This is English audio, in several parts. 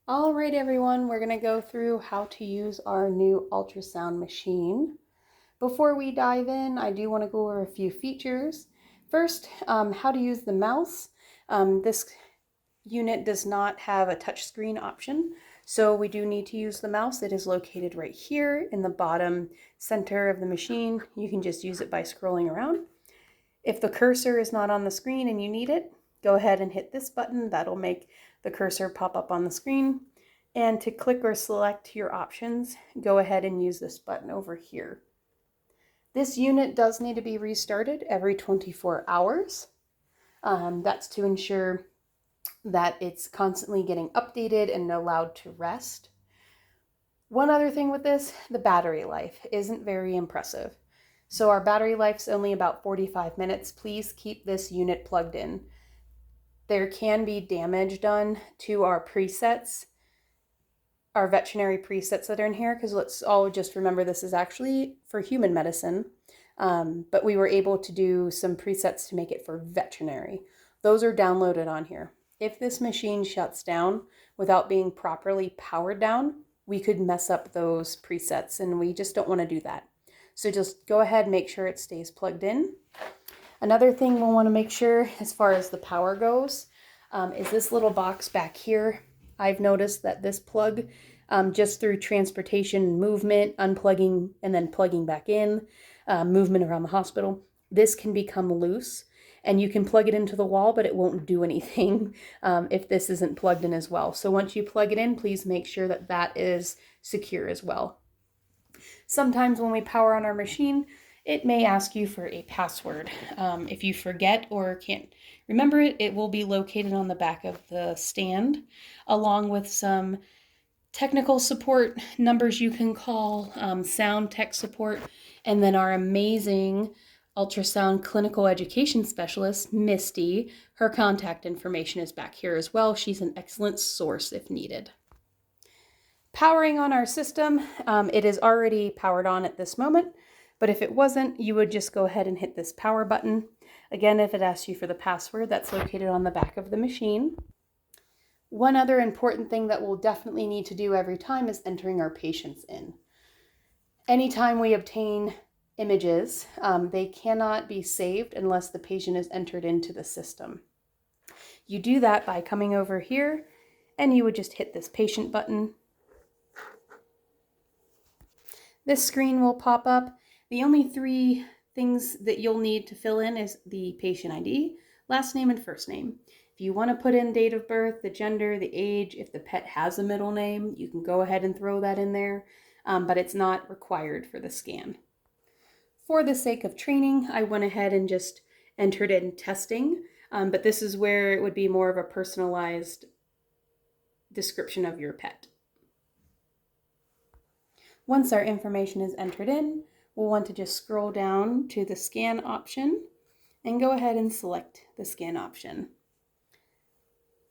All right, everyone, we're going to go through how to use our new ultrasound machine. Before we dive in, I do want to go over a few features. First, how to use the mouse. This unit does not have a touchscreen option, so we do need to use the mouse. It is located right here in the bottom center of the machine. You can just use it by scrolling around. If the cursor is not on the screen and you need it, go ahead and hit this button. That'll make the cursor pop up on the screen. And to click or select your options, go ahead and use this button over here. This unit does need to be restarted every 24 hours. That's to ensure that it's constantly getting updated and allowed to rest. One other thing with this, the battery life isn't very impressive. So our battery life's only about 45 minutes. Please keep this unit plugged in. There can be damage done to our presets, our veterinary presets that are in here, because let's all just remember this is actually for human medicine, but we were able to do some presets to make it for veterinary. Those are downloaded on here. If this machine shuts down without being properly powered down, we could mess up those presets, and we just don't want to do that. So just go ahead and make sure it stays plugged in. Another thing we'll want to make sure as far as the power goes is this little box back here. I've noticed that this plug, just through transportation and movement, unplugging and then plugging back in, movement around the hospital, this can become loose. And you can plug it into the wall, but it won't do anything if this isn't plugged in as well. So once you plug it in, please make sure that that is secure as well. Sometimes when we power on our machine, it may ask you for a password. If you forget or can't remember it, it will be located on the back of the stand, along with some technical support numbers you can call, sound tech support, and then our amazing ultrasound clinical education specialist, Misty. Her contact information is back here as well. She's an excellent source if needed. Powering on our system, it is already powered on at this moment, but if it wasn't, you would just go ahead and hit this power button. Again, if it asks you for the password, that's located on the back of the machine. One other important thing that we'll definitely need to do every time is entering our patients in. Anytime we obtain images, they cannot be saved unless the patient is entered into the system. You do that by coming over here, and you would just hit this patient button. This screen will pop up. The only three things that you'll need to fill in is the patient ID, last name, and first name. If you want to put in date of birth, the gender, the age, if the pet has a middle name, you can go ahead and throw that in there, but it's not required for the scan. For the sake of training, I went ahead and just entered in testing, but this is where it would be more of a personalized description of your pet. Once our information is entered in, we'll want to just scroll down to the scan option and go ahead and select the scan option.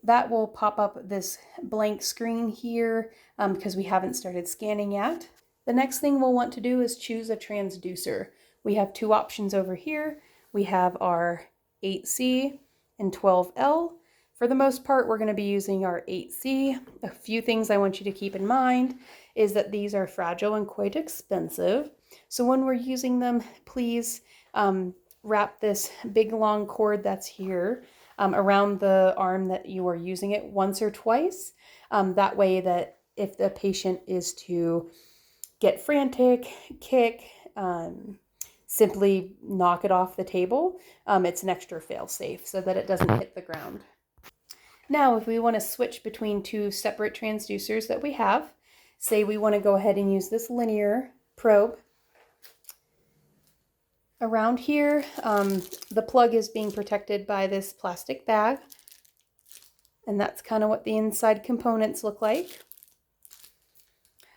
That will pop up this blank screen here because we haven't started scanning yet. The next thing we'll want to do is choose a transducer. We have two options over here. We have our 8C and 12L. For the most part, we're going to be using our 8C. A few things I want you to keep in mind is that these are fragile and quite expensive. So when we're using them, please wrap this big long cord that's here around the arm that you are using it once or twice. That way that if the patient is to get frantic, kick, simply knock it off the table, it's an extra fail-safe so that it doesn't hit the ground. Now, if we want to switch between two separate transducers that we have, say we want to go ahead and use this linear probe. Around here, the plug is being protected by this plastic bag, and that's kind of what the inside components look like.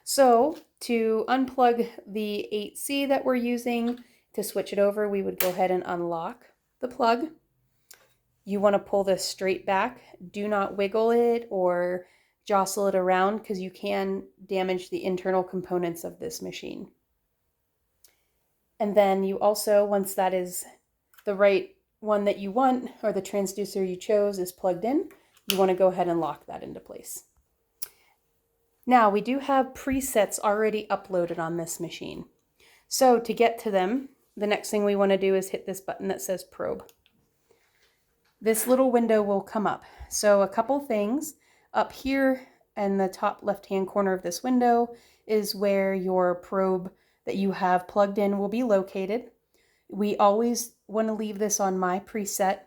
So to unplug the 8C that we're using, to switch it over, we would go ahead and unlock the plug. You want to pull this straight back. Do not wiggle it or jostle it around because you can damage the internal components of this machine. And then you also, once that is the right one that you want, or the transducer you chose is plugged in, you want to go ahead and lock that into place. Now we do have presets already uploaded on this machine. So to get to them, the next thing we want to do is hit this button that says probe. This little window will come up. So a couple things. Up here in the top left-hand corner of this window is where your probe that you have plugged in will be located. We always want to leave this on my preset.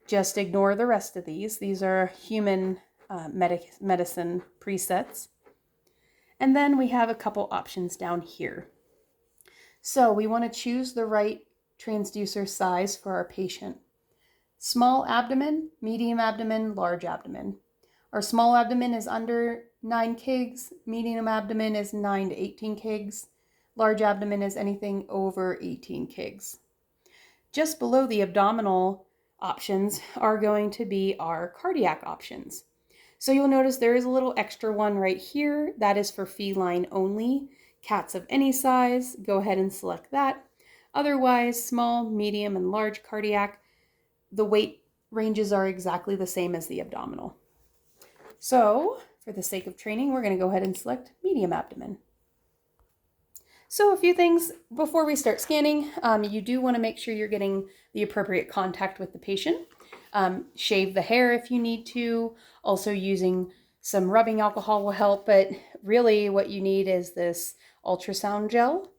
Just ignore the rest of these. These are human medicine presets. And then we have a couple options down here. So we want to choose the right transducer size for our patient. Small abdomen, medium abdomen, large abdomen. Our small abdomen is under 9 kgs, medium abdomen is 9 to 18 kgs, large abdomen is anything over 18 kgs. Just below the abdominal options are going to be our cardiac options. So you'll notice there is a little extra one right here. That is for feline only. Cats of any size, go ahead and select that. Otherwise, small, medium, and large cardiac, the weight ranges are exactly the same as the abdominal. So for the sake of training, we're going to go ahead and select medium abdomen. So a few things before we start scanning. You do want to make sure you're getting the appropriate contact with the patient. Shave the hair if you need to. Also using some rubbing alcohol will help, but really what you need is this ultrasound gel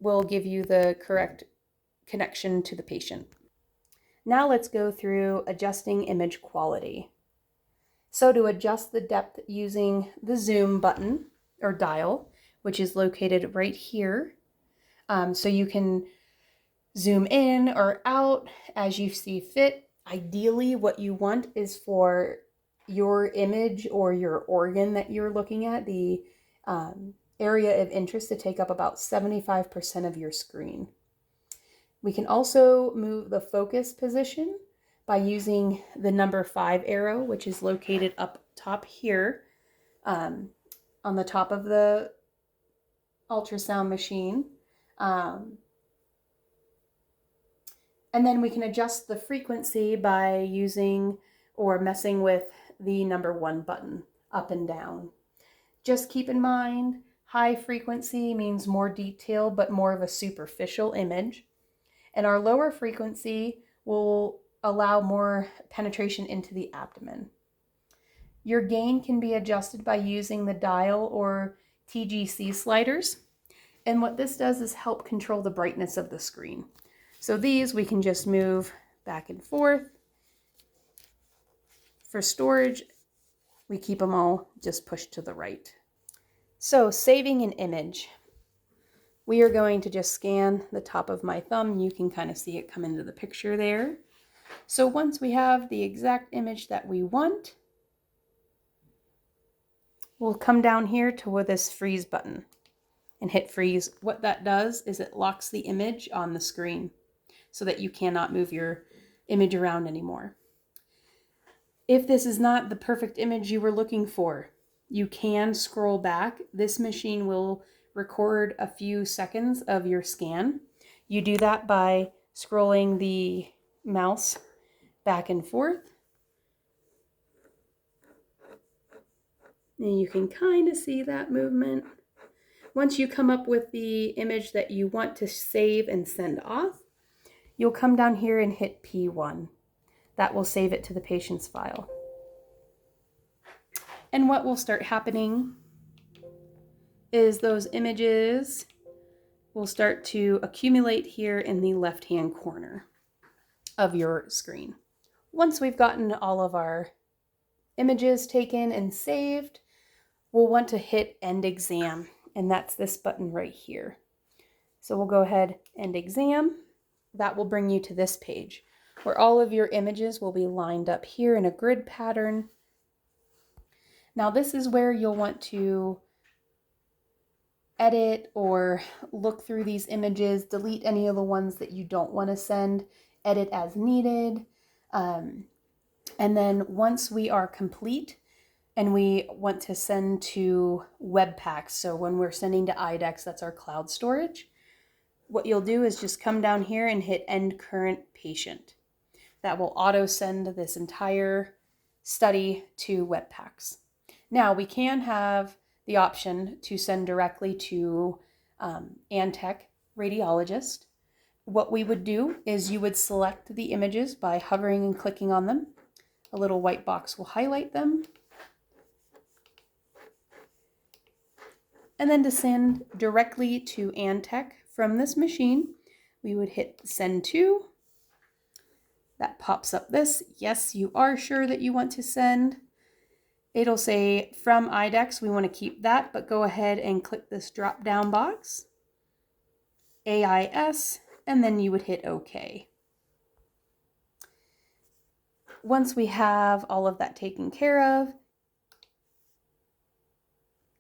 will give you the correct connection to the patient. Now let's go through adjusting image quality. So to adjust the depth using the zoom button or dial, which is located right here, so you can zoom in or out as you see fit. Ideally, what you want is for your image or your organ that you're looking at, the area of interest, to take up about 75% of your screen. We can also move the focus position by using the number 5 arrow, which is located up top here on the top of the ultrasound machine. And then we can adjust the frequency by using or messing with the number 1 button up and down. Just keep in mind, high frequency means more detail but more of a superficial image. And our lower frequency will allow more penetration into the abdomen. Your gain can be adjusted by using the dial or TGC sliders. And what this does is help control the brightness of the screen. So these we can just move back and forth. For storage, we keep them all just pushed to the right. So saving an image. We are going to just scan the top of my thumb. You can kind of see it come into the picture there. So once we have the exact image that we want, we'll come down here to this freeze button and hit freeze. What that does is it locks the image on the screen so that you cannot move your image around anymore. If this is not the perfect image you were looking for, you can scroll back. This machine will record a few seconds of your scan. You do that by scrolling the mouse back and forth. And you can kind of see that movement. Once you come up with the image that you want to save and send off, you'll come down here and hit P1. That will save it to the patient's file. And what will start happening is those images will start to accumulate here in the left-hand corner of your screen. Once we've gotten all of our images taken and saved, we'll want to hit End Exam, and that's this button right here. So we'll go ahead and exam. That will bring you to this page where all of your images will be lined up here in a grid pattern. Now this is where you'll want to edit or look through these images, delete any of the ones that you don't want to send, edit as needed. And then once we are complete and we want to send to Webpack, so when we're sending to IDEX, that's our cloud storage, what you'll do is just come down here and hit End Current Patient. That will auto send this entire study to Webpacks. Now we can have the option to send directly to Antech radiologist. What we would do is you would select the images by hovering and clicking on them. A little white box will highlight them. And then to send directly to Antech from this machine, we would hit send to. That pops up this. Yes, you are sure that you want to send. It'll say from IDEX, we want to keep that, but go ahead and click this drop down box, AIS, and then you would hit OK. Once we have all of that taken care of,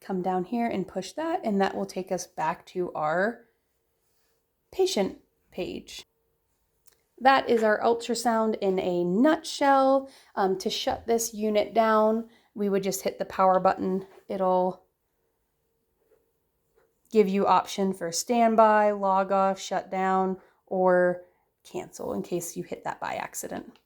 come down here and push that, and that will take us back to our patient page. That is our ultrasound in a nutshell. To shut this unit down, we would just hit the power button. It'll give you option for standby, log off, shut down, or cancel in case you hit that by accident.